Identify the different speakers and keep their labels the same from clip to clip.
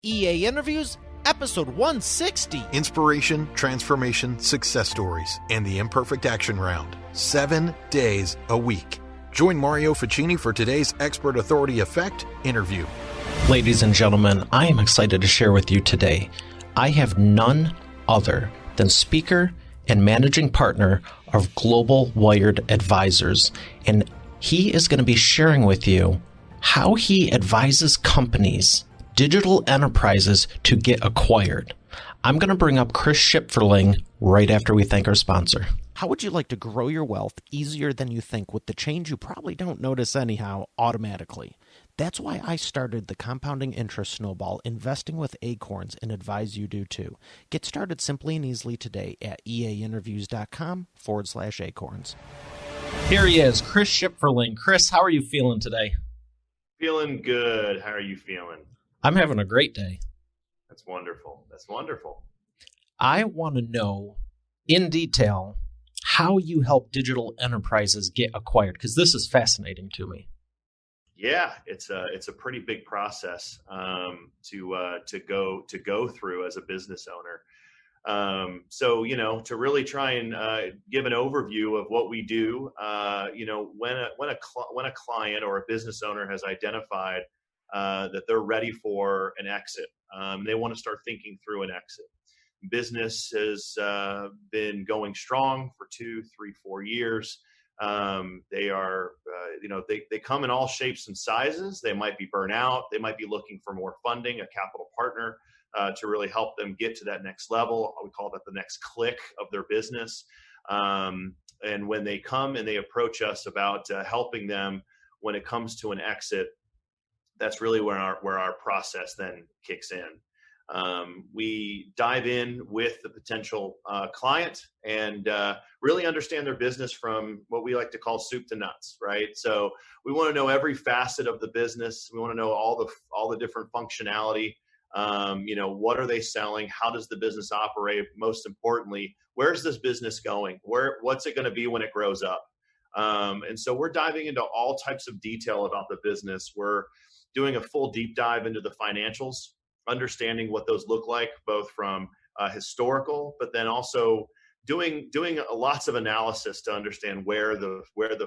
Speaker 1: EA Interviews, episode 160.
Speaker 2: Inspiration, transformation, success stories, and the imperfect action round. 7 days a week. Join Mario Ficini for today's Expert Authority Effect interview.
Speaker 3: Ladies and gentlemen, I am excited to share with you today. I have none other than speaker and managing partner of Global Wired Advisors, and he is going to be sharing with you how he advises companies, digital enterprises, to get acquired. I'm going to bring up Chris Shipferling right after we thank our sponsor.
Speaker 1: How would you like to grow your wealth easier than you think with the change you probably don't notice anyhow automatically? That's why I started the Compounding Interest Snowball Investing with Acorns and advise you do too. Get started simply and easily today at eainterviews.com/acorns.
Speaker 3: Here he is, Chris Shipferling. Chris, how are you feeling today?
Speaker 4: Feeling good. How are you feeling?
Speaker 3: I'm having a great day.
Speaker 4: That's wonderful. That's wonderful.
Speaker 3: I want to know in detail how you help digital enterprises get acquired, because this is fascinating to me.
Speaker 4: Yeah, it's a pretty big process to go through as a business owner. So to really try and give an overview of what we do, when a client or a business owner has identified that they're ready for an exit, they want to start thinking through an exit. Business has been going strong for 2, 3, 4 years. They are, they come in all shapes and sizes. They might be burnt out. They might be looking for more funding, a capital partner to really help them get to that next level. We call that the next click of their business. And when they come and they approach us about helping them when it comes to an exit, that's really where our process then kicks in. We dive in with the potential client and really understand their business from what we like to call soup to nuts, right? So we want to know every facet of the business. We want to know all the different functionality. What are they selling? How does the business operate? Most importantly, where's this business going? What's it going to be when it grows up? And so we're diving into all types of detail about the business. We're doing a full deep dive into the financials, understanding what those look like, both from historical, but then also doing lots of analysis to understand where the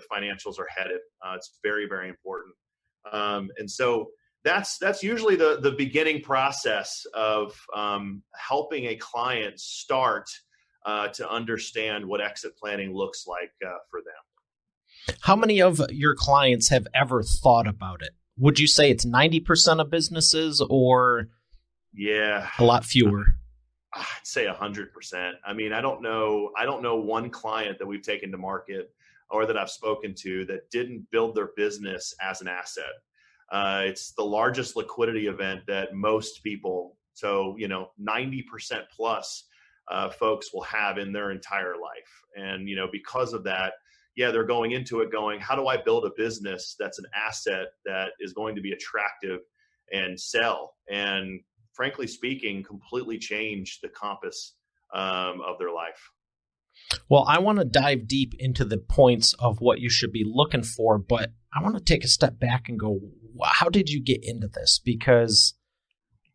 Speaker 4: financials are headed. It's very, very important. And so that's usually the beginning process of helping a client start to understand what exit planning looks like for them.
Speaker 3: How many of your clients have ever thought about it? Would you say it's 90% of businesses, or
Speaker 4: yeah,
Speaker 3: a lot fewer?
Speaker 4: I'd say 100%. I mean, I don't know one client that we've taken to market or that I've spoken to that didn't build their business as an asset. It's the largest liquidity event that most people, 90% plus folks will have in their entire life. And, because of that, they're going into it going, how do I build a business that's an asset that is going to be attractive and sell? And frankly speaking, completely change the compass of their life.
Speaker 3: Well, I want to dive deep into the points of what you should be looking for, but I want to take a step back and go, how did you get into this? Because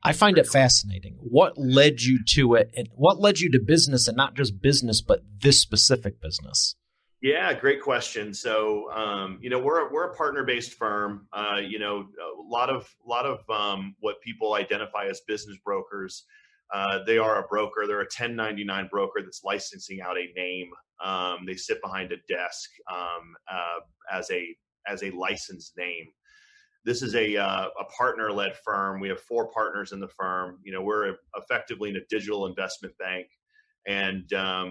Speaker 3: I find it fascinating. What led you to it, and what led you to business, and not just business, but this specific business?
Speaker 4: Yeah, great question. So, we're a partner-based firm. A lot of what people identify as business brokers. They are a broker. They're a 1099 broker that's licensing out a name. They sit behind a desk as a licensed name. This is a partner-led firm. We have 4 partners in the firm. We're effectively in a digital investment bank. And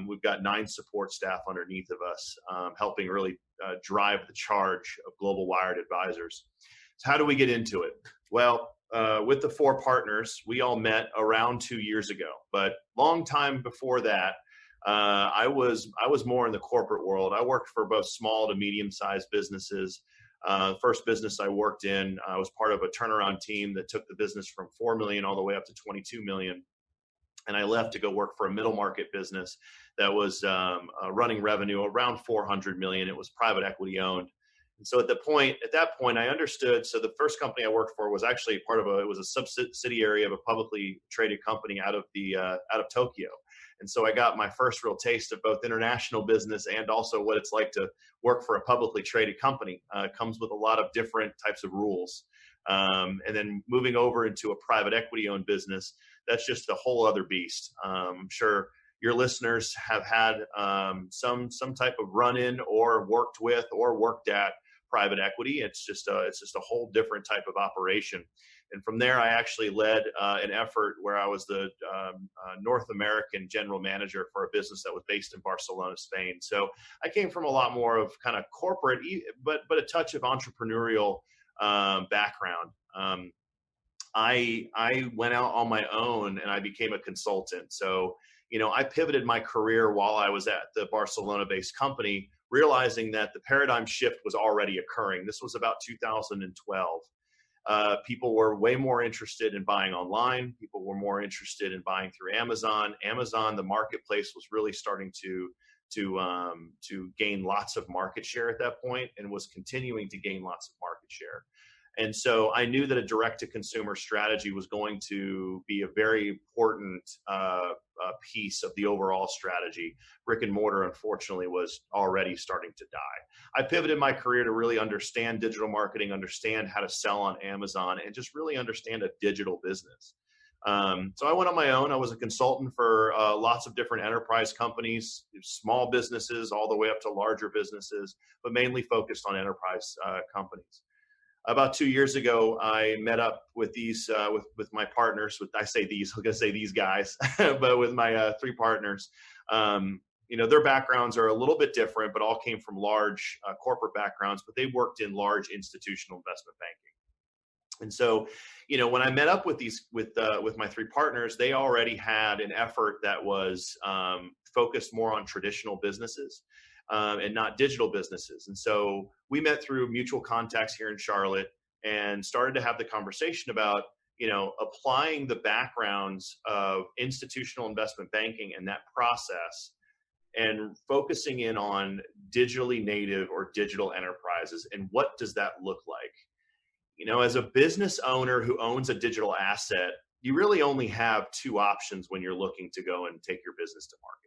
Speaker 4: we've got 9 support staff underneath of us, helping really drive the charge of Global Wired Advisors. So how do we get into it? Well, with the 4 partners, we all met around 2 years ago. But long time before that, I was more in the corporate world. I worked for both small to medium-sized businesses. First business I worked in, I was part of a turnaround team that took the business from 4 million all the way up to 22 million. And I left to go work for a middle market business that was running revenue around 400 million. It was private equity owned. And so at that point, I understood. So the first company I worked for was actually it was a subsidiary of a publicly traded company out of Tokyo. And so I got my first real taste of both international business and also what it's like to work for a publicly traded company. It comes with a lot of different types of rules. And then moving over into a private equity owned business, that's just a whole other beast. I'm sure your listeners have had some type of run-in or worked with or worked at private equity. It's just a whole different type of operation. And from there, I actually led an effort where I was the North American general manager for a business that was based in Barcelona, Spain. So I came from a lot more of kind of corporate, but a touch of entrepreneurial background. I went out on my own and I became a consultant. So, I pivoted my career while I was at the Barcelona-based company, realizing that the paradigm shift was already occurring. This was about 2012. People were way more interested in buying online. People were more interested in buying through Amazon. The marketplace was really starting to gain lots of market share at that point and was continuing to gain lots of market share. And so I knew that a direct-to-consumer strategy was going to be a very important piece of the overall strategy. Brick and mortar, unfortunately, was already starting to die. I pivoted my career to really understand digital marketing, understand how to sell on Amazon, and just really understand a digital business. So I went on my own. I was a consultant for lots of different enterprise companies, small businesses, all the way up to larger businesses, but mainly focused on enterprise companies. About 2 years ago, I met up with with my partners. I'm going to say these guys, but with my three partners. Their backgrounds are a little bit different, but all came from large corporate backgrounds, but they worked in large institutional investment banking. And so, when I met up with my three partners, they already had an effort that was focused more on traditional businesses. And not digital businesses. And so we met through mutual contacts here in Charlotte and started to have the conversation about, applying the backgrounds of institutional investment banking and that process and focusing in on digitally native or digital enterprises. And what does that look like? As a business owner who owns a digital asset, you really only have two options when you're looking to go and take your business to market.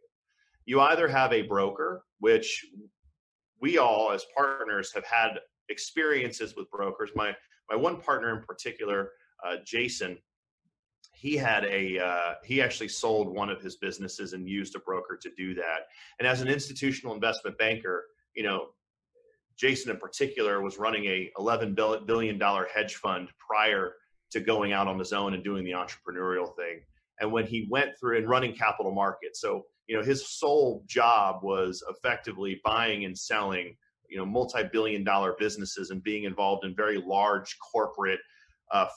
Speaker 4: You either have a broker, which we all as partners have had experiences with brokers. My one partner in particular, Jason, he actually sold one of his businesses and used a broker to do that. And as an institutional investment banker, Jason in particular was running a $11 billion hedge fund prior to going out on his own and doing the entrepreneurial thing. And when he went through and running capital markets, so his sole job was effectively buying and selling, multi-billion-dollar businesses and being involved in very large corporate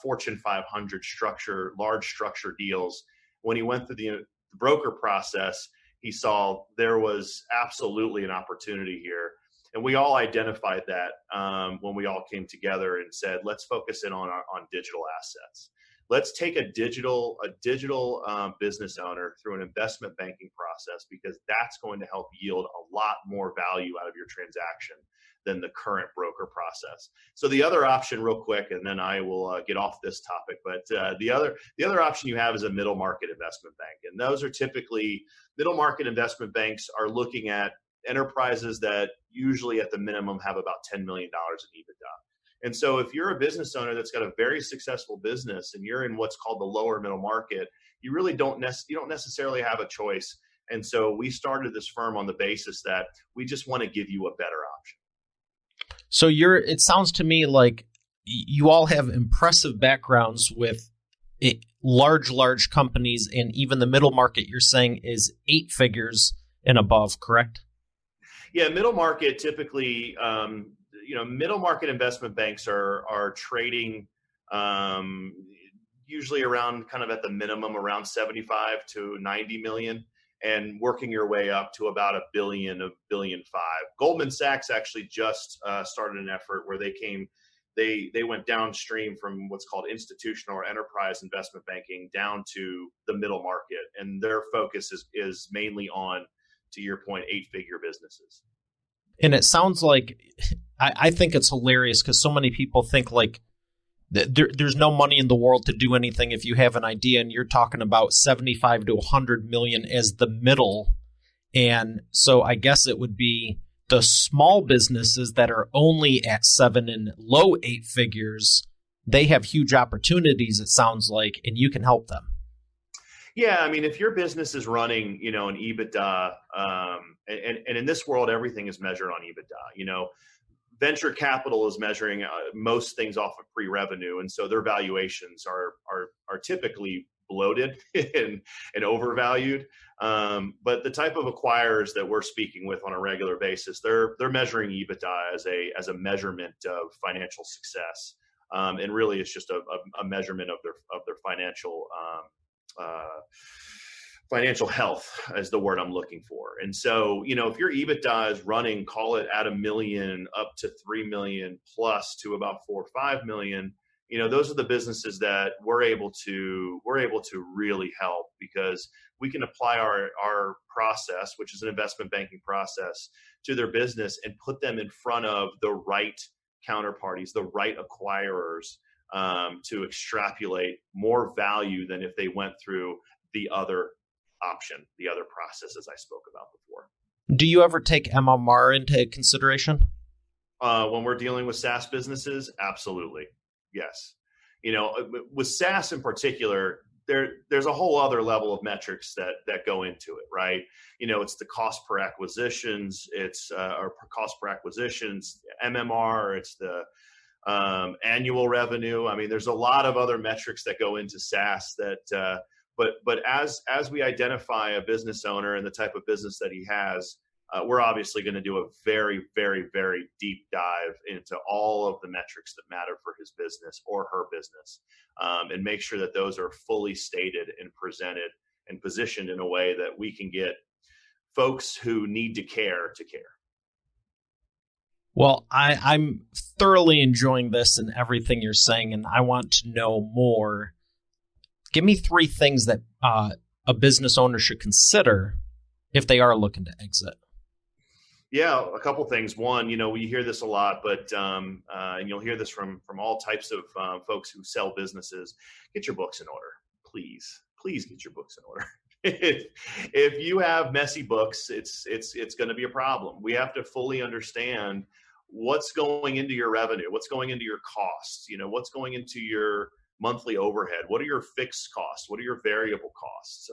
Speaker 4: Fortune 500 large structure deals. When he went through the broker process, he saw there was absolutely an opportunity here. And we all identified that when we all came together and said, let's focus in on digital assets. Let's take a digital business owner through an investment banking process, because that's going to help yield a lot more value out of your transaction than the current broker process. So the other option, real quick, and then I will get off this topic, but the other option you have is a middle market investment bank. And those are typically, middle market investment banks are looking at enterprises that usually at the minimum have about $10 million in EBITDA. And so if you're a business owner that's got a very successful business and you're in what's called the lower middle market, you really don't necessarily have a choice. And so we started this firm on the basis that we just want to give you a better option.
Speaker 3: So it sounds to me like you all have impressive backgrounds with large companies, and even the middle market you're saying is 8 figures and above, correct?
Speaker 4: Yeah, middle market typically, middle market investment banks are trading usually around kind of at the minimum around 75 to 90 million and working your way up to about $1 billion, $1.5 billion. Goldman Sachs actually just started an effort where they went downstream from what's called institutional or enterprise investment banking down to the middle market. And their focus is mainly on, to your point, 8-figure businesses.
Speaker 3: And it sounds like, I think it's hilarious because so many people think like there's no money in the world to do anything if you have an idea, and you're talking about 75 to 100 million as the middle. And so I guess it would be the small businesses that are only at 7 and low 8 figures. They have huge opportunities, it sounds like, and you can help them.
Speaker 4: Yeah, I mean, if your business is running, an EBITDA, and in this world, everything is measured on EBITDA. Venture capital is measuring most things off of pre-revenue, and so their valuations are typically bloated and overvalued. But the type of acquirers that we're speaking with on a regular basis, they're measuring EBITDA as a measurement of financial success, and really it's just a measurement of their financial health is the word I'm looking for. And so, if your EBITDA is running, call it at $1 million up to 3 million plus to about 4 or 5 million, those are the businesses that we're able to really help, because we can apply our process, which is an investment banking process, to their business and put them in front of the right counterparties, the right acquirers, to extrapolate more value than if they went through the other option, the other processes I spoke about before.
Speaker 3: Do you ever take MMR into consideration?
Speaker 4: When we're dealing with SaaS businesses, absolutely. Yes. With SaaS in particular, there's a whole other level of metrics that go into it, right? It's the cost per acquisitions, MMR, it's the annual revenue. I mean, there's a lot of other metrics that go into SaaS that, but as we identify a business owner and the type of business that he has, we're obviously going to do a very, very, very deep dive into all of the metrics that matter for his business or her business, and make sure that those are fully stated and presented and positioned in a way that we can get folks who need to care to care.
Speaker 3: Well, I'm thoroughly enjoying this and everything you're saying, and I want to know more. Give me 3 things that a business owner should consider if they are looking to exit.
Speaker 4: Yeah, a couple things. One, we hear this a lot, but and you'll hear this from all types of folks who sell businesses. Get your books in order, please. Please get your books in order. If you have messy books, it's going to be a problem. We have to fully understand what's going into your revenue, what's going into your costs, what's going into your monthly overhead, what are your fixed costs, what are your variable costs.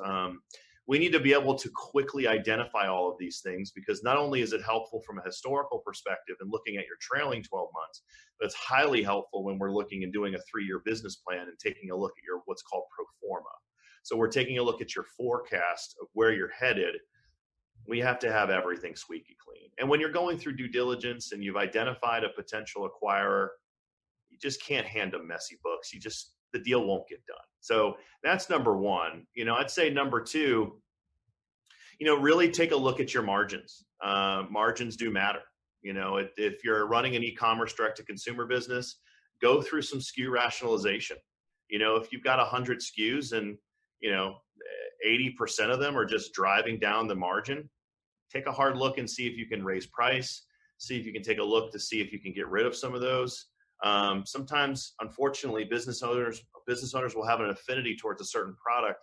Speaker 4: We need to be able to quickly identify all of these things, because not only is it helpful from a historical perspective and looking at your trailing 12 months, but it's highly helpful when we're looking and doing a 3-year business plan and taking a look at your what's called pro forma. So we're taking a look at your forecast of where you're headed. We have to have everything squeaky clean. And when you're going through due diligence and you've identified a potential acquirer, you just can't hand them messy books. The deal won't get done. So that's number one. I'd say number 2, really take a look at your margins. Margins do matter. If you're running an e-commerce direct-to-consumer business, go through some SKU rationalization. If you've got 100 SKUs and 80% of them are just driving down the margin, take a hard look and see if you can raise price, see if you can take a look to see if you can get rid of some of those. Sometimes, unfortunately, business owners will have an affinity towards a certain product,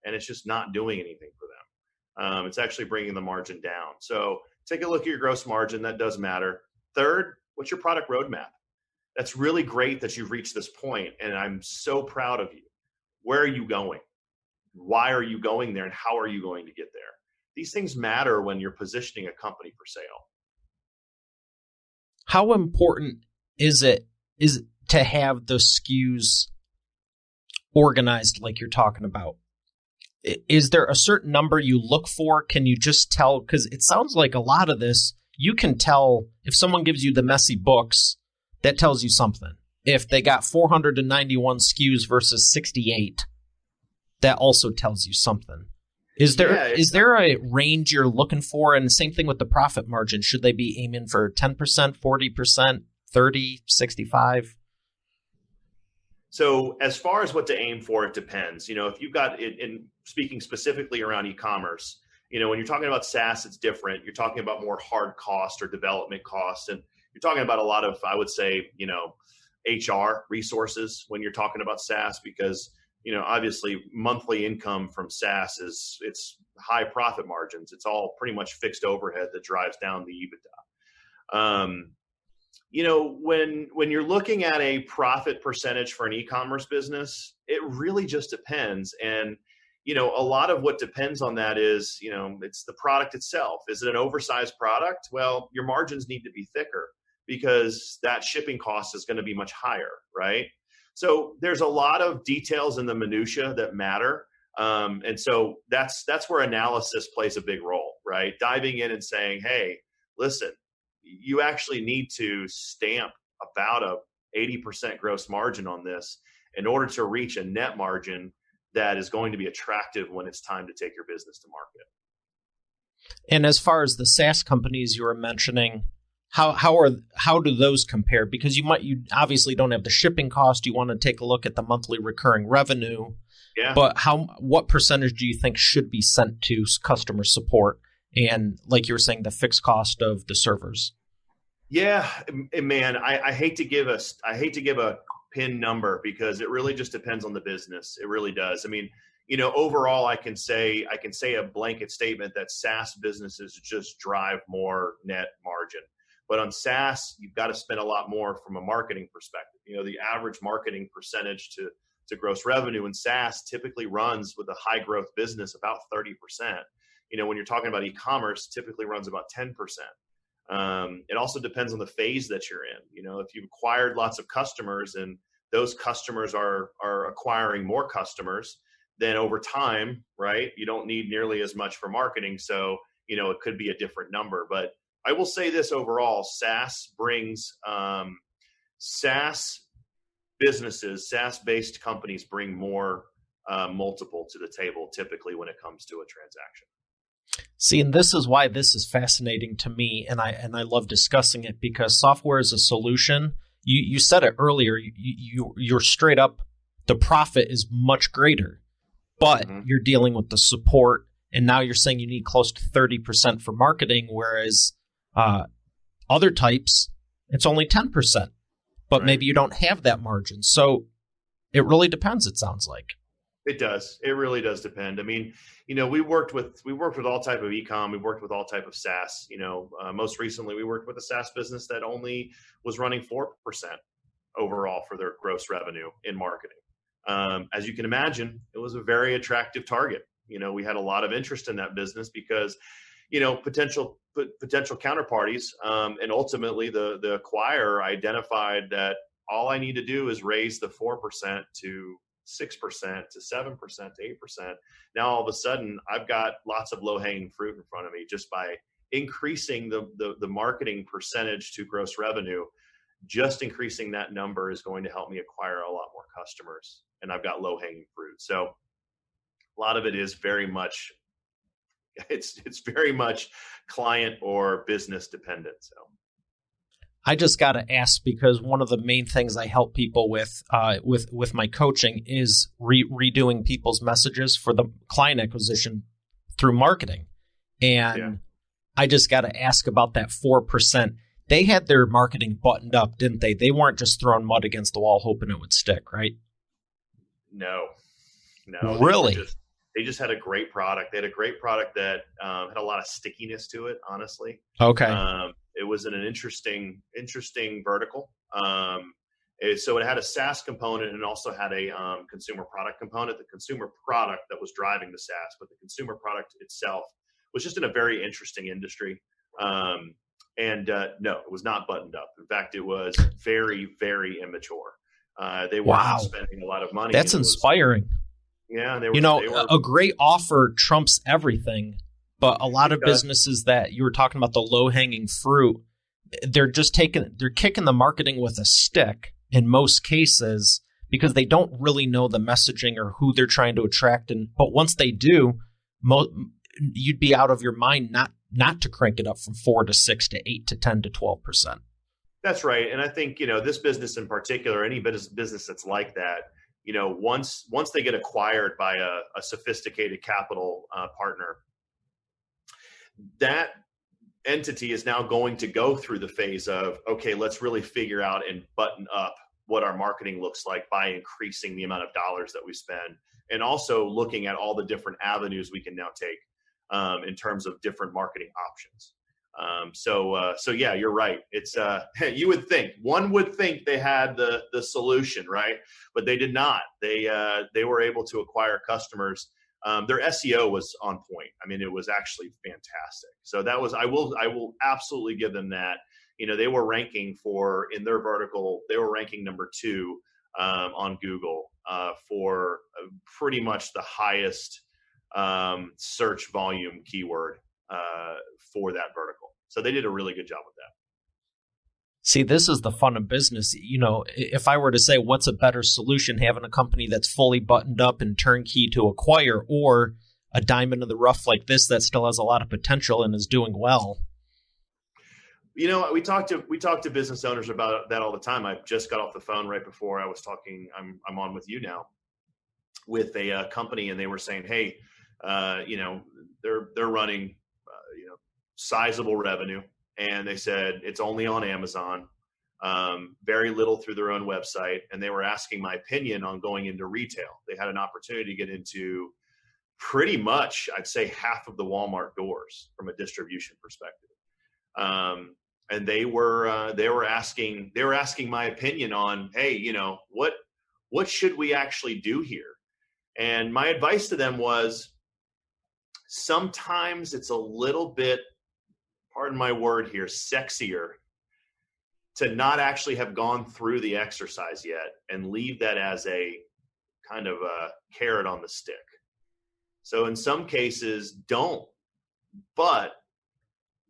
Speaker 4: and it's just not doing anything for them. It's actually bringing the margin down. So take a look at your gross margin. That does matter. Third, what's your product roadmap? That's really great that you've reached this point, and I'm so proud of you. Where are you going? Why are you going there, and how are you going to get there? These things matter when you're positioning a company for sale.
Speaker 3: How important is it to have the SKUs organized like you're talking about? Is there a certain number you look for? Can you just tell? Because it sounds like a lot of this, you can tell if someone gives you the messy books, that tells you something. If they got 491 SKUs versus 68, that also tells you something. Is there a range you're looking for? And the same thing with the profit margin. Should they be aiming for 10%, 40%, 30, 65?
Speaker 4: So as far as what to aim for, it depends. If you've got it, in speaking specifically around e-commerce, When you're talking about SaaS, it's different. You're talking about more hard cost or development cost. And you're talking about a lot of, I would say, HR resources when you're talking about SaaS, because, obviously monthly income from SaaS it's high profit margins. It's all pretty much fixed overhead that drives down the EBITDA. When you're looking at a profit percentage for an e-commerce business, it really just depends. And, a lot of what depends on that is, it's the product itself. Is it an oversized product? Well, your margins need to be thicker because that shipping cost is going to be much higher, right? So there's a lot of details in the minutia that matter. And so that's where analysis plays a big role, right? Diving in and saying, hey, listen, you actually need to stamp about a 80% gross margin on this in order to reach a net margin that is going to be attractive when it's time to take your business to market.
Speaker 3: And as far as the SaaS companies you were mentioning, how do those compare? Because you obviously don't have the shipping cost. You want to take a look at the monthly recurring revenue.
Speaker 4: Yeah.
Speaker 3: But what percentage do you think should be sent to customer support? And like you were saying, the fixed cost of the servers.
Speaker 4: Yeah, man, I hate to give a pin number because it really just depends on the business. It really does. I mean, overall, I can say a blanket statement that SaaS businesses just drive more net margin. But on SaaS, you've got to spend a lot more from a marketing perspective. The average marketing percentage to gross revenue in SaaS typically runs with a high growth business about 30%. When you're talking about e-commerce, typically runs about 10%. It also depends on the phase that you're in. If you've acquired lots of customers and those customers are acquiring more customers, then over time, right, you don't need nearly as much for marketing. So, it could be a different number. But I will say this overall, SaaS brings SaaS businesses, SaaS-based companies bring more multiple to the table typically when it comes to a transaction.
Speaker 3: See, and this is why this is fascinating to me, and I love discussing it, because software is a solution. You said it earlier. You're straight up. The profit is much greater, but you're dealing with the support, and now you're saying you need close to 30% for marketing, whereas other types it's only 10%. But
Speaker 4: right.
Speaker 3: Maybe you don't have that margin. So it really depends. It sounds like.
Speaker 4: It does. It really does depend. I mean, we worked with all type of e-com. We worked with all type of SaaS. Most recently we worked with a SaaS business that only was running 4% overall for their gross revenue in marketing. As you can imagine, it was a very attractive target. We had a lot of interest in that business because, potential counterparties, and ultimately the acquirer identified that all I need to do is raise the 4% to 6% to 7% to 8%. Now all of a sudden I've got lots of low-hanging fruit in front of me just by increasing the marketing percentage to gross revenue. Just increasing that number is going to help me acquire a lot more customers, and I've got low-hanging fruit. So a lot of it is very much it's very much client or business dependent. So
Speaker 3: I just got to ask, because one of the main things I help people with my coaching is redoing people's messages for the client acquisition through marketing. And I just got to ask about that 4%. They had their marketing buttoned up, didn't they? They weren't just throwing mud against the wall hoping it would stick, right?
Speaker 4: No.
Speaker 3: Really?
Speaker 4: They just had a great product. They had a great product that had a lot of stickiness to it, honestly.
Speaker 3: Okay.
Speaker 4: It was in an interesting vertical. So it had a SaaS component and also had a consumer product component. The consumer product that was driving the SaaS, but the consumer product itself was just in a very interesting industry. No, it was not buttoned up. In fact, it was very, very immature. They weren't spending a lot of money.
Speaker 3: That's inspiring.
Speaker 4: Yeah, they
Speaker 3: were. A great offer trumps everything. But a lot of businesses that you were talking about, the low-hanging fruit, they're kicking the marketing with a stick in most cases because they don't really know the messaging or who they're trying to attract. But once they do, you'd be out of your mind not to crank it up from 4 to 6 to 8 to 10 to 12%.
Speaker 4: That's right. And I think, this business in particular, any business that's like that, once they get acquired by a sophisticated capital partner, that entity is now going to go through the phase of, okay, let's really figure out and button up what our marketing looks like by increasing the amount of dollars that we spend, and also looking at all the different avenues we can now take in terms of different marketing options. So yeah, you're right. It's one would think they had the solution, right? But they did not. They were able to acquire customers. Their SEO was on point. I mean, it was actually fantastic. So I will absolutely give them that. They were ranking in their vertical, they were ranking number 2 on Google for pretty much the highest search volume keyword for that vertical. So they did a really good job with that.
Speaker 3: See, this is the fun of business. If I were to say what's a better solution, having a company that's fully buttoned up and turnkey to acquire, or a diamond in the rough like this that still has a lot of potential and is doing well.
Speaker 4: We talk to business owners about that all the time. I just got off the phone right before I was talking. I'm on with you now with a company, and they were saying, hey, they're running sizable revenue, and they said it's only on Amazon, very little through their own website, and they were asking my opinion on going into retail. They had an opportunity to get into pretty much, I'd say, half of the Walmart doors from a distribution perspective. And they were asking my opinion on, hey, what should we actually do here? And my advice to them was, sometimes it's a little bit, pardon my word here, sexier to not actually have gone through the exercise yet and leave that as a kind of a carrot on the stick. So in some cases, don't. But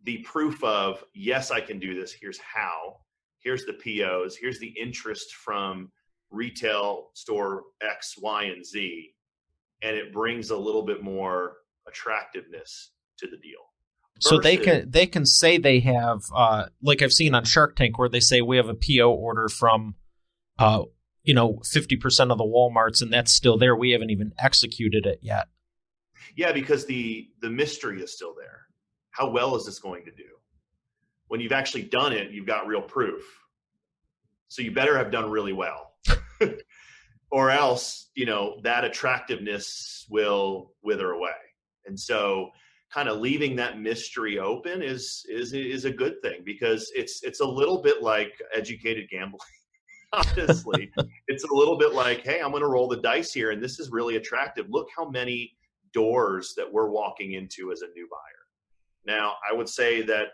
Speaker 4: the proof of, yes, I can do this. Here's how. Here's the POs. Here's the interest from retail store X, Y, and Z. And it brings a little bit more attractiveness to the deal.
Speaker 3: So they can say they have, like I've seen on Shark Tank, where they say we have a PO order from, 50% of the Walmarts, and that's still there. We haven't even executed it yet.
Speaker 4: Yeah, because the mystery is still there. How well is this going to do? When you've actually done it, you've got real proof. So you better have done really well, or else, that attractiveness will wither away. And so kind of leaving that mystery open is a good thing, because it's a little bit like educated gambling. Honestly, it's a little bit like, hey, I'm going to roll the dice here, and this is really attractive. Look how many doors that we're walking into as a new buyer. Now, I would say that,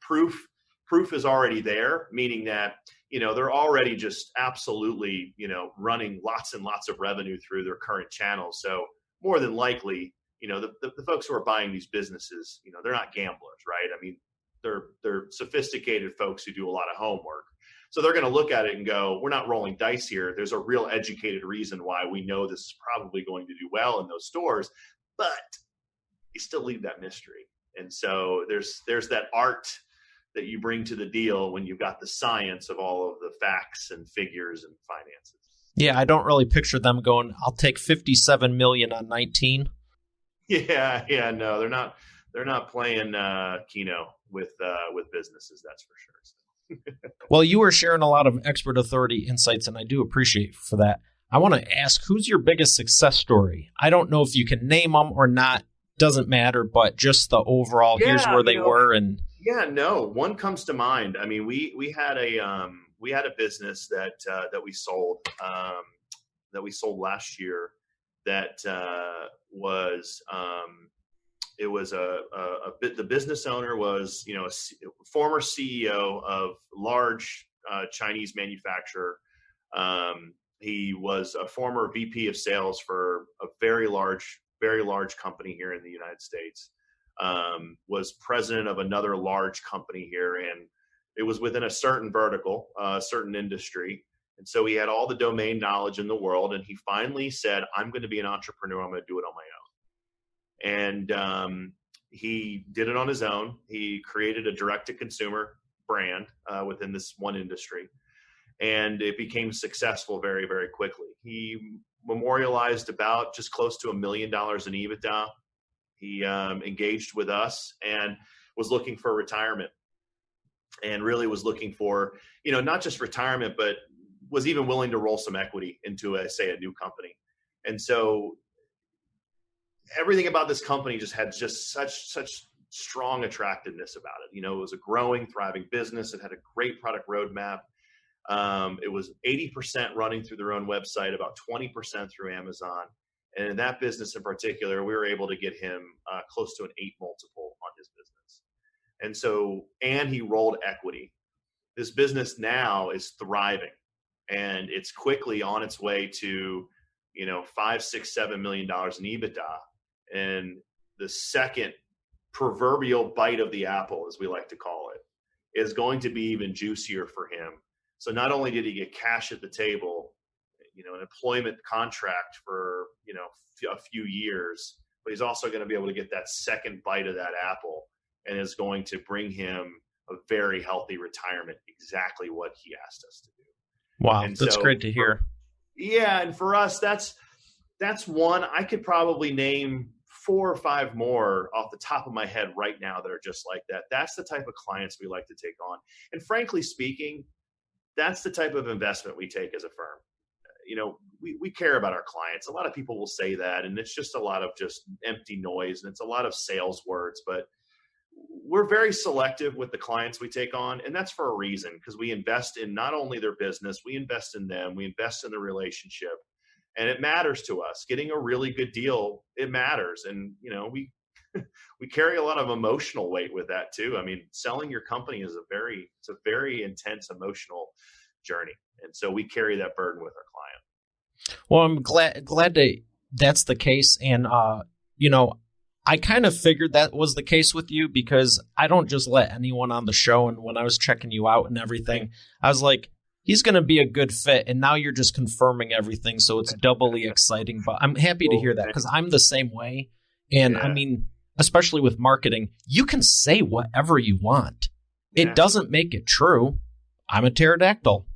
Speaker 4: proof is already there, meaning that, they're already just absolutely, running lots and lots of revenue through their current channels. So more than likely, the folks who are buying these businesses, they're not gamblers, right? I mean, they're sophisticated folks who do a lot of homework. So they're going to look at it and go, we're not rolling dice here. There's a real educated reason why we know this is probably going to do well in those stores, but you still leave that mystery. And so there's that art that you bring to the deal when you've got the science of all of the facts and figures and finances.
Speaker 3: Yeah, I don't really picture them going, I'll take $57 million on 19.
Speaker 4: Yeah, no, they're not playing Keno with businesses, that's for sure.
Speaker 3: Well, you were sharing a lot of expert authority insights, and I do appreciate you for that. I want to ask, who's your biggest success story? I don't know if you can name them or not. Doesn't matter, but just the overall, here's where they were. And
Speaker 4: yeah, no, one comes to mind. I mean, we had a business that we sold last year that was the business owner was a former CEO of large Chinese manufacturer. He was a former VP of sales for a very large company here in the United States, was president of another large company here, and it was within a certain vertical, a certain industry. And so he had all the domain knowledge in the world, and he finally said, I'm going to be an entrepreneur. I'm going to do it on my own. And he did it on his own. He created a direct-to-consumer brand within this one industry, and it became successful very, very quickly. He memorialized about just close to $1 million in EBITDA. He engaged with us and was looking for retirement, and really was looking for, not just retirement, but was even willing to roll some equity into a new company. And so everything about this company just had such strong attractiveness about it. It was a growing, thriving business. It had a great product roadmap. It was 80% running through their own website, about 20% through Amazon. And in that business in particular, we were able to get him close to an 8 multiple on his business. And he rolled equity. This business now is thriving, and it's quickly on its way to, $5, $6, $7 million in EBITDA. And the second proverbial bite of the apple, as we like to call it, is going to be even juicier for him. So not only did he get cash at the table, an employment contract for, a few years, but he's also going to be able to get that second bite of that apple, and is going to bring him a very healthy retirement, exactly what he asked us to do.
Speaker 3: Wow, that's great to hear.
Speaker 4: And for us, that's one. I could probably name 4 or 5 more off the top of my head right now that are just like that. That's the type of clients we like to take on. And frankly speaking, that's the type of investment we take as a firm. We care about our clients. A lot of people will say that, and it's just a lot of just empty noise, and it's a lot of sales words, but we're very selective with the clients we take on. And that's for a reason, because we invest in not only their business, we invest in them, we invest in the relationship, and it matters to us. Getting a really good deal, it matters. And, we carry a lot of emotional weight with that too. I mean, selling your company is it's a very intense emotional journey. And so we carry that burden with our client.
Speaker 3: Well, I'm glad that's the case. And, I kind of figured that was the case with you, because I don't just let anyone on the show. And when I was checking you out and everything, I was like, he's going to be a good fit. And now you're just confirming everything. So it's doubly exciting. But I'm happy to hear that, because I'm the same way. And I mean, especially with marketing, you can say whatever you want. It doesn't make it true. I'm a pterodactyl.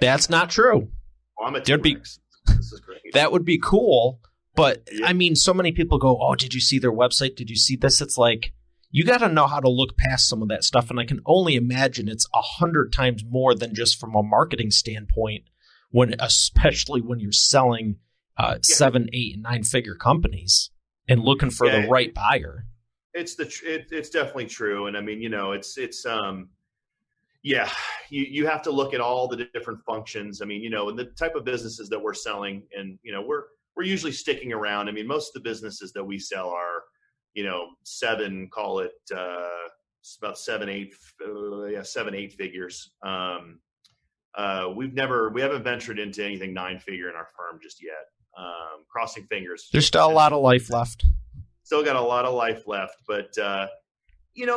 Speaker 3: That's not true.
Speaker 4: Well, I'm a T-Rex. This is great.
Speaker 3: That would be cool. But I mean, so many people go, oh, did you see their website? Did you see this? It's like, you got to know how to look past some of that stuff. And I can only imagine it's 100 times more than just from a marketing standpoint, especially when you're selling 7, 8, and 9-figure companies and looking for the right buyer.
Speaker 4: It's definitely true. And I mean, you have to look at all the different functions. I mean, and the type of businesses that we're selling, and, we're usually sticking around. I mean, most of the businesses that we sell are, 7, call it, about 7, 8 figures. We haven't ventured into anything 9-figure in our firm just yet. Crossing fingers.
Speaker 3: There's still a lot of life left.
Speaker 4: Still got a lot of life left, but,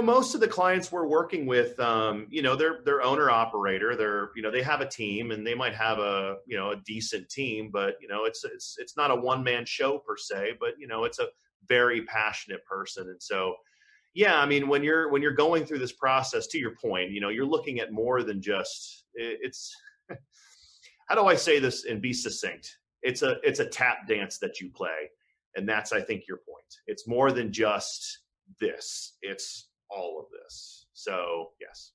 Speaker 4: most of the clients we're working with, they're owner operator. They have a team, and they might have a decent team, but it's not a one-man show per se, but it's a very passionate person. And so, I mean, when you're going through this process, to your point, you're looking at more than just it's. How do I say this and be succinct? It's a tap dance that you play, and that's, I think, your point. It's more than just this. It's all of this. So, yes.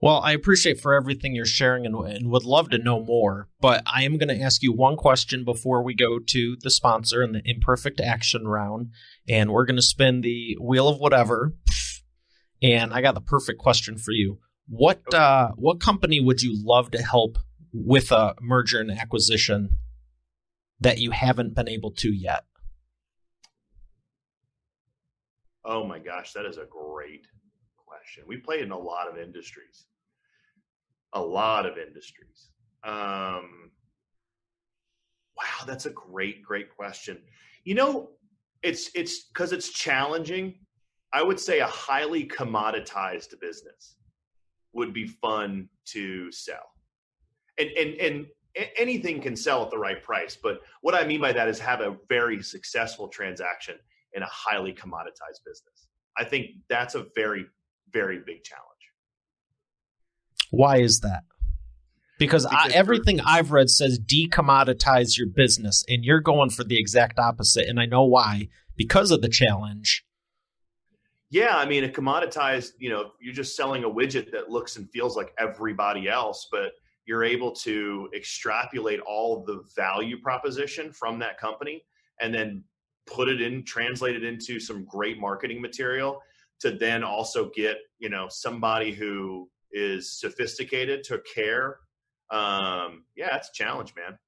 Speaker 3: Well, I appreciate for everything you're sharing and would love to know more, but I am going to ask you one question before we go to the sponsor and the imperfect action round, and we're going to spin the wheel of whatever, and I got the perfect question for you. What company would you love to help with a merger and acquisition that you haven't been able to yet?
Speaker 4: Oh my gosh, that is a great question. We play in a lot of industries. Wow, that's a great question. It's because it's challenging. I would say a highly commoditized business would be fun to sell. And anything can sell at the right price. But what I mean by that is have a very successful transaction in a highly commoditized business. I think that's a very, very big challenge.
Speaker 3: Why is that? Because everything I've read says decommoditize your business, and you're going for the exact opposite. And I know why, because of the challenge.
Speaker 4: Yeah, I mean, a commoditized, you're just selling a widget that looks and feels like everybody else, but you're able to extrapolate all the value proposition from that company and then translate it into some great marketing material to then also get, somebody who is sophisticated to care. It's a challenge, man.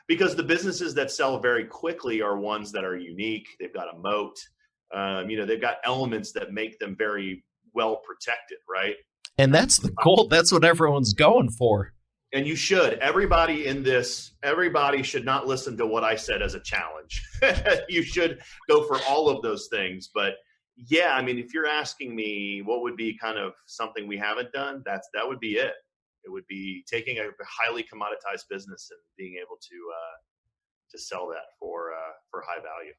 Speaker 4: Because the businesses that sell very quickly are ones that are unique. They've got a moat. They've got elements that make them very well protected, right?
Speaker 3: And that's the goal. That's what everyone's going for.
Speaker 4: And you should. Everybody should not listen to what I said as a challenge. You should go for all of those things. But yeah, I mean, if you're asking me what would be kind of something we haven't done, that would be it. It would be taking a highly commoditized business and being able to sell that for high value.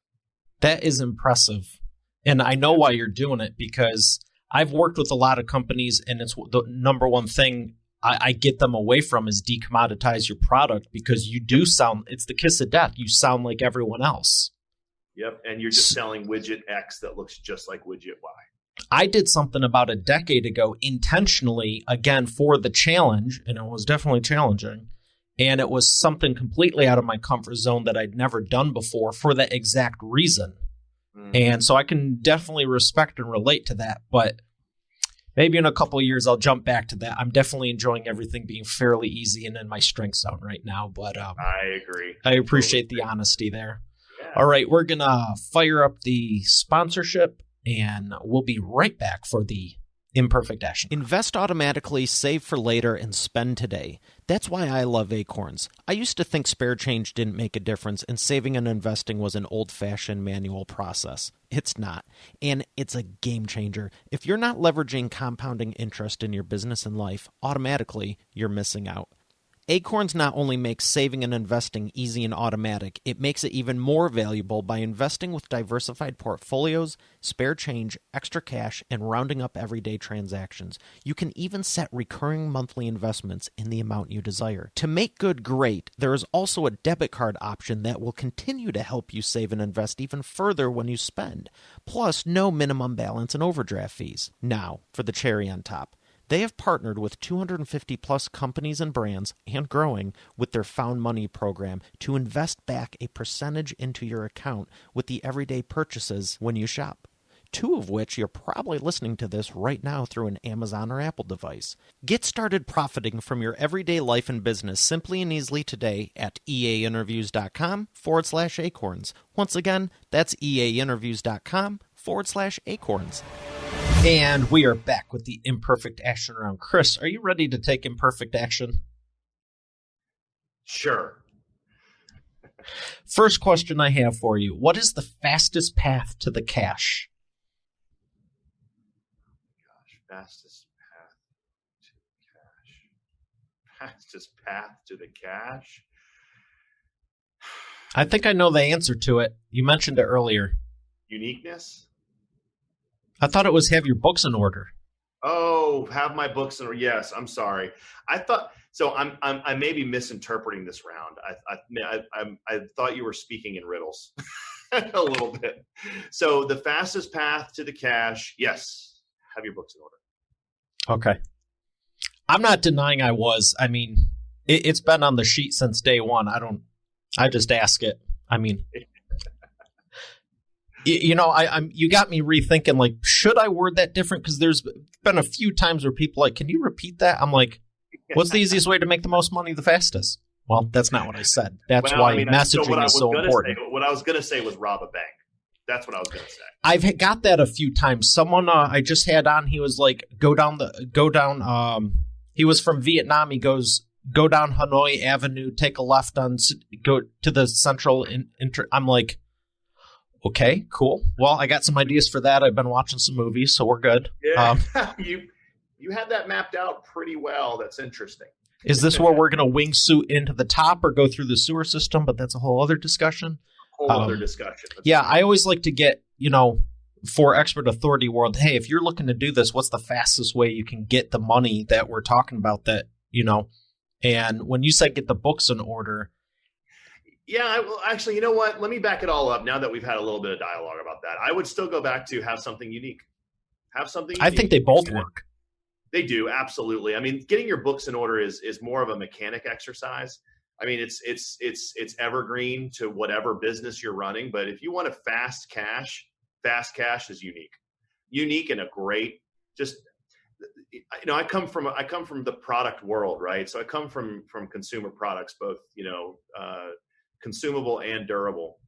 Speaker 3: That is impressive. And I know why you're doing it, because I've worked with a lot of companies, and it's the number one thing I get them away from is decommoditize your product, because you do it's the kiss of death. You sound like everyone else.
Speaker 4: Yep. And you're just selling widget X that looks just like widget Y.
Speaker 3: I did something about a decade ago intentionally, again, for the challenge, and it was definitely challenging. And it was something completely out of my comfort zone that I'd never done before for that exact reason. Mm-hmm. And so I can definitely respect and relate to that. But maybe in a couple of years, I'll jump back to that. I'm definitely enjoying everything being fairly easy and in my strength zone right now. But
Speaker 4: I agree.
Speaker 3: I appreciate the honesty there. Yeah. All right, we're going to fire up the sponsorship, and we'll be right back for the Imperfect Action.
Speaker 1: Invest automatically, save for later, and spend today. That's why I love Acorns. I used to think spare change didn't make a difference, and saving and investing was an old-fashioned manual process. It's not, and it's a game changer. If you're not leveraging compounding interest in your business and life, automatically, you're missing out. Acorns not only makes saving and investing easy and automatic, it makes it even more valuable by investing with diversified portfolios, spare change, extra cash, and rounding up everyday transactions. You can even set recurring monthly investments in the amount you desire. To make good great, there is also a debit card option that will continue to help you save and invest even further when you spend. Plus, no minimum balance and overdraft fees. Now, for the cherry on top. They have partnered with 250 plus companies and brands, and growing, with their Found Money program to invest back a percentage into your account with the everyday purchases when you shop. 2 of which you're probably listening to this right now through an Amazon or Apple device. Get started profiting from your everyday life and business simply and easily today at eainterviews.com/acorns. Once again, that's eainterviews.com/acorns.
Speaker 3: And we are back with the Imperfect Action Round. Chris, are you ready to take imperfect action?
Speaker 4: Sure.
Speaker 3: First question I have for you. What is the fastest path to the cash?
Speaker 4: Fastest path to the cash?
Speaker 3: I think I know the answer to it. You mentioned it earlier.
Speaker 4: Uniqueness?
Speaker 3: I thought it was have your books in order.
Speaker 4: Oh, have my books in order. Yes, I'm sorry. I thought so. I may be misinterpreting this round. I thought you were speaking in riddles a little bit. So the fastest path to the cash. Yes, have your books in order.
Speaker 3: Okay. I'm not denying I was. I mean, it's been on the sheet since day one. I just ask it. I mean. You know, you got me rethinking, like, should I word that different? Because there's been a few times where people are like, can you repeat that? I'm like, what's the easiest way to make the most money the fastest? Well, that's not what I said. That's why messaging is so important.
Speaker 4: What I was going to say was rob a bank. That's what I was going to say.
Speaker 3: I've got that a few times. Someone I just had on, he was like, he was from Vietnam. He goes, go down Hanoi Avenue, take a left go to the central. I'm like, okay, cool. Well, I got some ideas for that. I've been watching some movies, so we're good.
Speaker 4: Yeah, you had that mapped out pretty well. That's interesting.
Speaker 3: Is this where we're going to wingsuit into the top or go through the sewer system? But that's a whole other discussion.
Speaker 4: Other discussion.
Speaker 3: Yeah, I always like to get, for expert authority world, hey, if you're looking to do this, what's the fastest way you can get the money that we're talking about that, And when you said get the books in order,
Speaker 4: Yeah, well, actually, you know what? Let me back it all up now that we've had a little bit of dialogue about that. I would still go back to have something unique. Have something
Speaker 3: I
Speaker 4: unique.
Speaker 3: think they both work.
Speaker 4: They do, absolutely. I mean, getting your books in order is more of a mechanic exercise. I mean, it's evergreen to whatever business you're running. But if you want a fast cash is unique, and a great. Just I come from the product world, right? So I come from consumer products, both consumable and durable,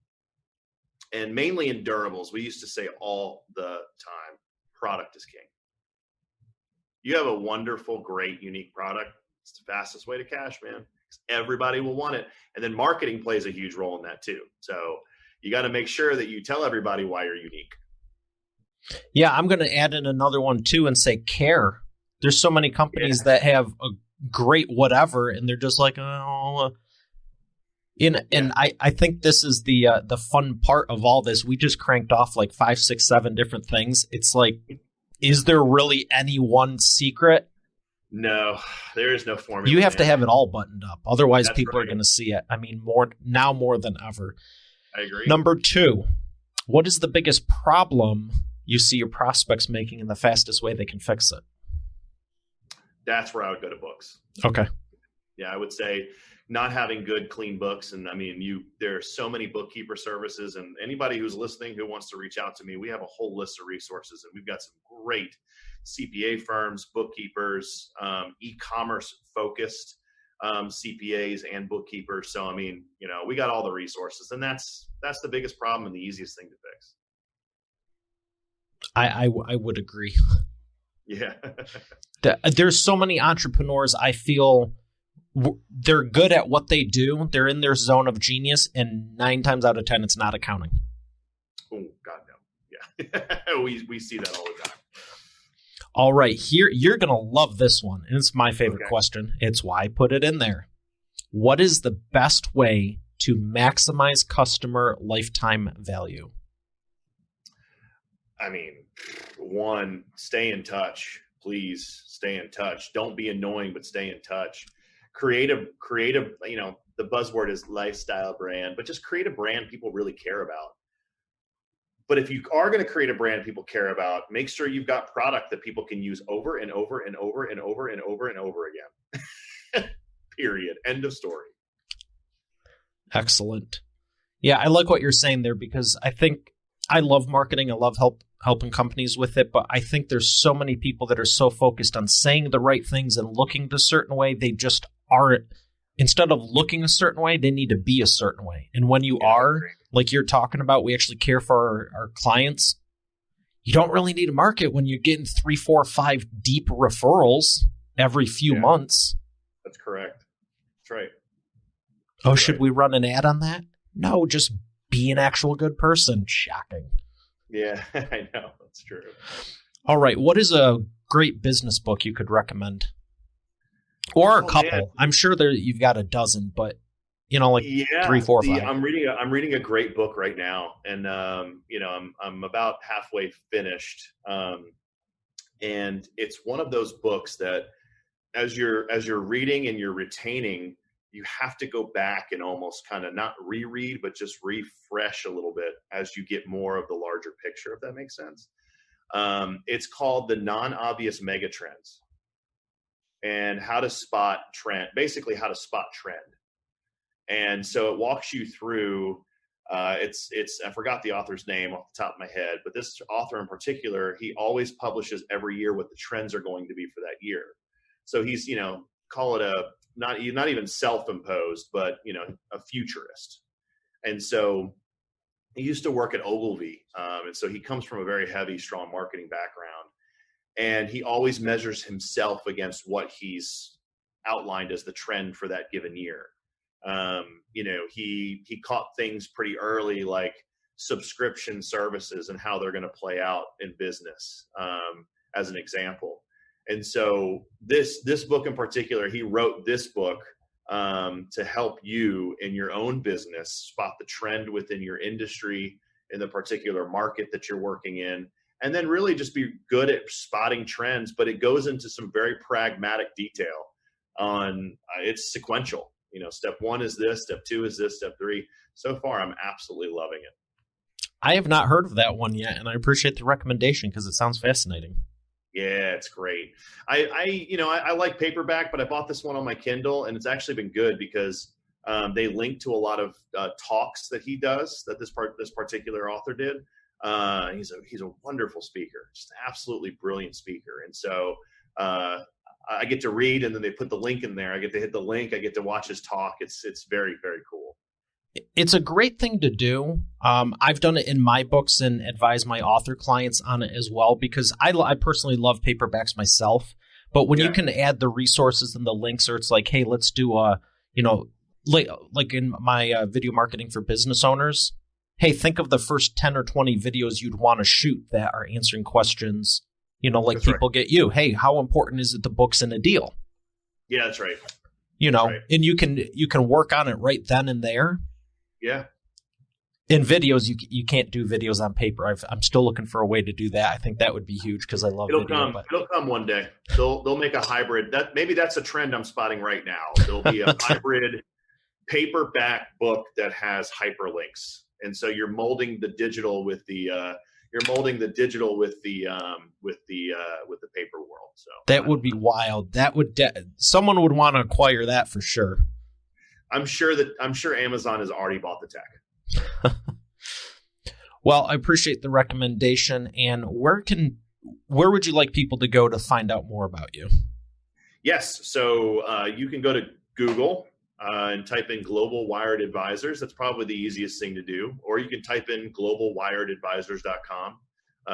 Speaker 4: and mainly in durables. We used to say all the time, product is king. You have a wonderful, great, unique product. It's the fastest way to cash, man. Everybody will want it. And then marketing plays a huge role in that too. So you got to make sure that you tell everybody why you're unique.
Speaker 3: Yeah, I'm going to add in another one too and say care. There's so many companies that have a great whatever, and they're just like, oh. And I think this is the fun part of all this. We just cranked off like 5, 6, 7 different things. It's like, is there really any one secret?
Speaker 4: No, there is no formula.
Speaker 3: You have to have it all buttoned up. Otherwise, people are going to see it. I mean, more than ever.
Speaker 4: I agree.
Speaker 3: Number 2, what is the biggest problem you see your prospects making and the fastest way they can fix it?
Speaker 4: That's where I would go to books.
Speaker 3: Okay.
Speaker 4: Yeah, I would say not having good, clean books. And I mean, there are so many bookkeeper services, and anybody who's listening who wants to reach out to me, we have a whole list of resources, and we've got some great CPA firms, bookkeepers, e-commerce focused CPAs and bookkeepers. So, I mean, we got all the resources, and that's the biggest problem and the easiest thing to fix.
Speaker 3: I would agree.
Speaker 4: Yeah.
Speaker 3: There's so many entrepreneurs, I feel they're good at what they do. They're in their zone of genius, and 9 times out of 10, it's not accounting.
Speaker 4: Oh, God, no. Yeah. we see that all the time.
Speaker 3: All right. Here, you're going to love this one. And it's my favorite question. It's why I put it in there. What is the best way to maximize customer lifetime value?
Speaker 4: I mean, 1, stay in touch. Please stay in touch. Don't be annoying, but stay in touch. Create a, the buzzword is lifestyle brand, but just create a brand people really care about. But if you are going to create a brand people care about, make sure you've got product that people can use over and over and over and over and over and over again. Period. End of story.
Speaker 3: Excellent. Yeah, I like what you're saying there, because I think I love marketing. I love helping companies with it, but I think there's so many people that are so focused on saying the right things and looking a certain way, they just aren't. Instead of looking a certain way, they need to be a certain way. And when you are, like you're talking about, we actually care for our clients. You don't really need to market when you're getting 3, 4, 5 deep referrals every few months.
Speaker 4: That's correct. That's right.
Speaker 3: Oh, should we run an ad on that? No, just be an actual good person. Shocking.
Speaker 4: Yeah, I know. That's true.
Speaker 3: All right. What is a great business book you could recommend? Or a couple. Man. I'm sure you've got a dozen, but 3, 4, 5.
Speaker 4: I'm reading a great book right now, and I'm about halfway finished. And it's one of those books that as you're reading and you're retaining, you have to go back and almost kind of not reread, but just refresh a little bit as you get more of the larger picture, if that makes sense. It's called The Non-Obvious Megatrends, and how to spot trend, basically how to spot trend. And so it walks you through, I forgot the author's name off the top of my head, but this author in particular, he always publishes every year what the trends are going to be for that year. So he's, call it not even self-imposed, but, a futurist. And so he used to work at Ogilvy. And so he comes from a very heavy, strong marketing background. And he always measures himself against what he's outlined as the trend for that given year. He caught things pretty early, like subscription services and how they're going to play out in business, as an example. And so this book in particular, he wrote this book to help you in your own business spot the trend within your industry, in the particular market that you're working in, and then really just be good at spotting trends. But it goes into some very pragmatic detail. on it's sequential. Step 1 is this, step 2 is this, step 3. So far, I'm absolutely loving it.
Speaker 3: I have not heard of that one yet, and I appreciate the recommendation because it sounds fascinating.
Speaker 4: Yeah, it's great. I like paperback, but I bought this one on my Kindle, and it's actually been good because they link to a lot of talks that he does that this particular author did. He's a wonderful speaker, just an absolutely brilliant speaker, and so I get to read, and then they put the link in there. I get to hit the link. I get to watch his talk. It's very, very cool.
Speaker 3: It's a great thing to do. I've done it in my books and advise my author clients on it as well because I personally love paperbacks myself. But when you can add the resources and the links, or it's like, hey, let's do like in my video marketing for business owners. Hey, think of the first 10 or 20 videos you'd want to shoot that are answering questions. Like people get you. Hey, how important is it the book's in a deal?
Speaker 4: Yeah, that's right.
Speaker 3: And you can work on it right then and there.
Speaker 4: Yeah.
Speaker 3: In videos, you can't do videos on paper. I'm still looking for a way to do that. I think that would be huge because I love
Speaker 4: It'll
Speaker 3: video.
Speaker 4: It'll come one day. They'll make a hybrid. Maybe that's a trend I'm spotting right now. There'll be a hybrid paperback book that has hyperlinks, and so you're molding the digital with the paper world. So
Speaker 3: that would be wild. That would someone would want to acquire that for sure.
Speaker 4: I'm sure Amazon has already bought the tech.
Speaker 3: Well, I appreciate the recommendation. And where would you like people to go to find out more about you?
Speaker 4: Yes. So you can go to Google and type in Global Wired Advisors. That's probably the easiest thing to do. Or you can type in globalwiredadvisors.com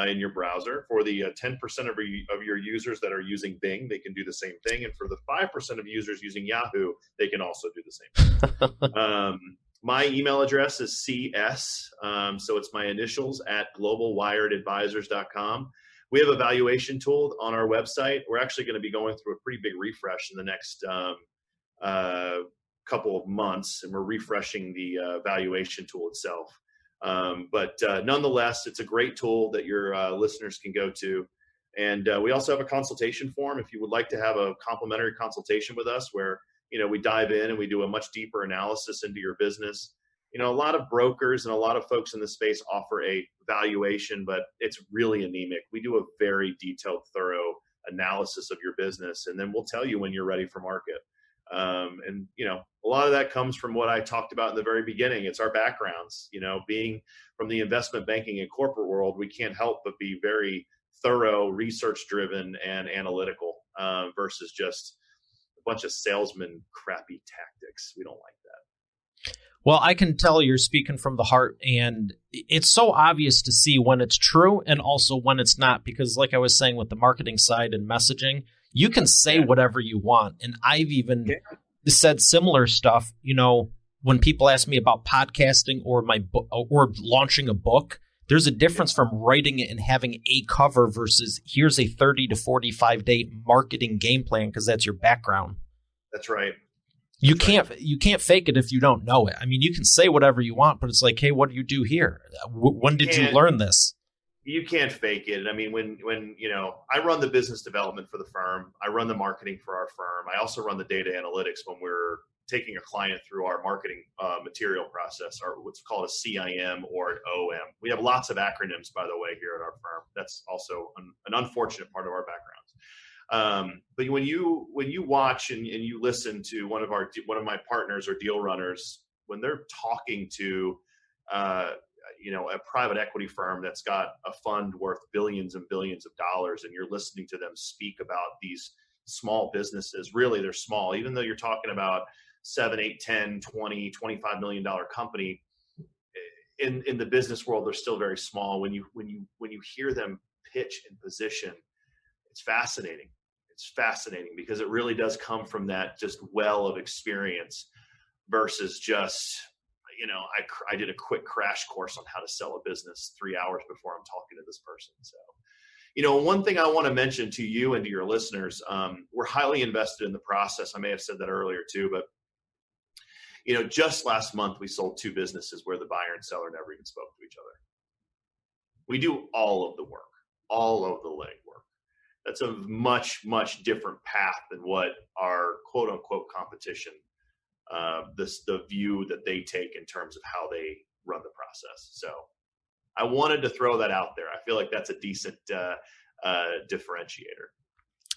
Speaker 4: in your browser. For the 10% of your users that are using Bing, they can do the same thing. And for the 5% of users using Yahoo, they can also do the same thing. My email address is CS, so it's my initials at globalwiredadvisors.com. We have a valuation tool on our website. We're actually going to be going through a pretty big refresh in the next couple of months, and we're refreshing the valuation tool itself. But nonetheless, it's a great tool that your listeners can go to. And we also have a consultation form if you would like to have a complimentary consultation with us where we dive in and we do a much deeper analysis into your business. A lot of brokers and a lot of folks in this space offer a valuation, but it's really anemic. We do a very detailed, thorough analysis of your business, and then we'll tell you when you're ready for market. And a lot of that comes from what I talked about in the very beginning. It's our backgrounds. Being from the investment banking and corporate world, we can't help but be very thorough, research-driven, and analytical versus just bunch of salesman crappy tactics. We don't like that.
Speaker 3: Well, I can tell you're speaking from the heart, and it's so obvious to see when it's true and also when it's not, because like I was saying with the marketing side and messaging, you can say whatever you want. And I've even said similar stuff, when people ask me about podcasting or my book or launching a book, there's a difference from writing it and having a cover versus here's a 30 to 45 day marketing game plan because that's your background.
Speaker 4: That's right.
Speaker 3: You can't fake it if you don't know it. I mean, you can say whatever you want, but it's like, hey, what do you do here? When did you learn this?
Speaker 4: You can't fake it. I mean, when I run the business development for the firm, I run the marketing for our firm. I also run the data analytics when we're taking a client through our marketing material process, or what's called a CIM or an OM. We have lots of acronyms, by the way, here at our firm. That's also an unfortunate part of our backgrounds. But when you watch and you listen to one of my partners or deal runners, when they're talking to a private equity firm that's got a fund worth billions and billions of dollars, and you're listening to them speak about these small businesses, really they're small, even though you're talking about 7, 8, 10, 20, $25 million company in the business world, they're still very small. When you hear them pitch and position, it's fascinating. It's fascinating because it really does come from that just well of experience versus just, I did a quick crash course on how to sell a business 3 hours before I'm talking to this person. So, one thing I want to mention to you and to your listeners, we're highly invested in the process. I may have said that earlier too, but just last month we sold 2 businesses where the buyer and seller never even spoke to each other. We do all of the work, all of the legwork. That's a much, much different path than what our quote unquote competition, the view that they take in terms of how they run the process. So I wanted to throw that out there. I feel like that's a decent differentiator.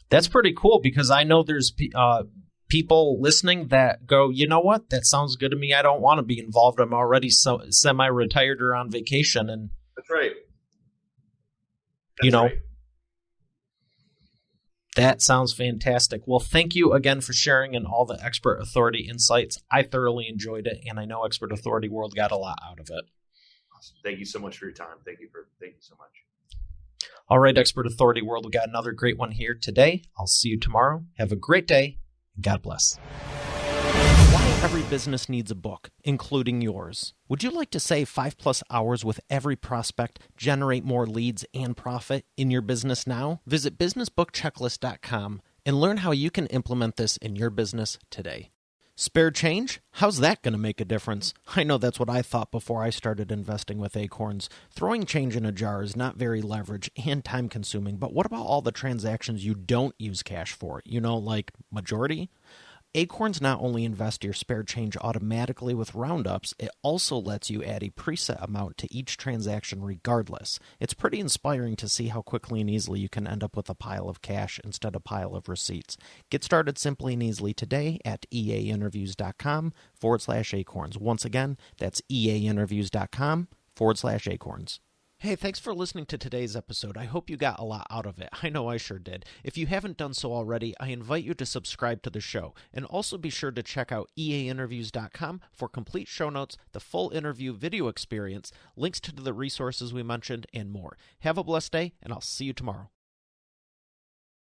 Speaker 3: That's pretty cool, because I know there's people listening that go, you know what, that sounds good to me. I don't want to be involved. I'm already semi-retired or on vacation. And
Speaker 4: that's right.
Speaker 3: Right. That sounds fantastic. Well, thank you again for sharing and all the Expert Authority insights. I thoroughly enjoyed it, and I know Expert Authority World got a lot out of it.
Speaker 4: Awesome. Thank you so much for your time. Thank you so much.
Speaker 3: All right, Expert Authority World, we got another great one here today. I'll see you tomorrow. Have a great day. God bless.
Speaker 1: Why every business needs a book, including yours. Would you like to save 5+ hours with every prospect, generate more leads, and profit in your business now? Visit businessbookchecklist.com and learn how you can implement this in your business today. Spare change? How's that going to make a difference? I know that's what I thought before I started investing with Acorns. Throwing change in a jar is not very leverage and time-consuming, but what about all the transactions you don't use cash for? Like majority? Acorns not only invest your spare change automatically with roundups, it also lets you add a preset amount to each transaction regardless. It's pretty inspiring to see how quickly and easily you can end up with a pile of cash instead of a pile of receipts. Get started simply and easily today at eainterviews.com/acorns. Once again, that's eainterviews.com/acorns. Hey, thanks for listening to today's episode. I hope you got a lot out of it. I know I sure did. If you haven't done so already, I invite you to subscribe to the show. And also be sure to check out eainterviews.com for complete show notes, the full interview video experience, links to the resources we mentioned, and more. Have a blessed day, and I'll see you tomorrow.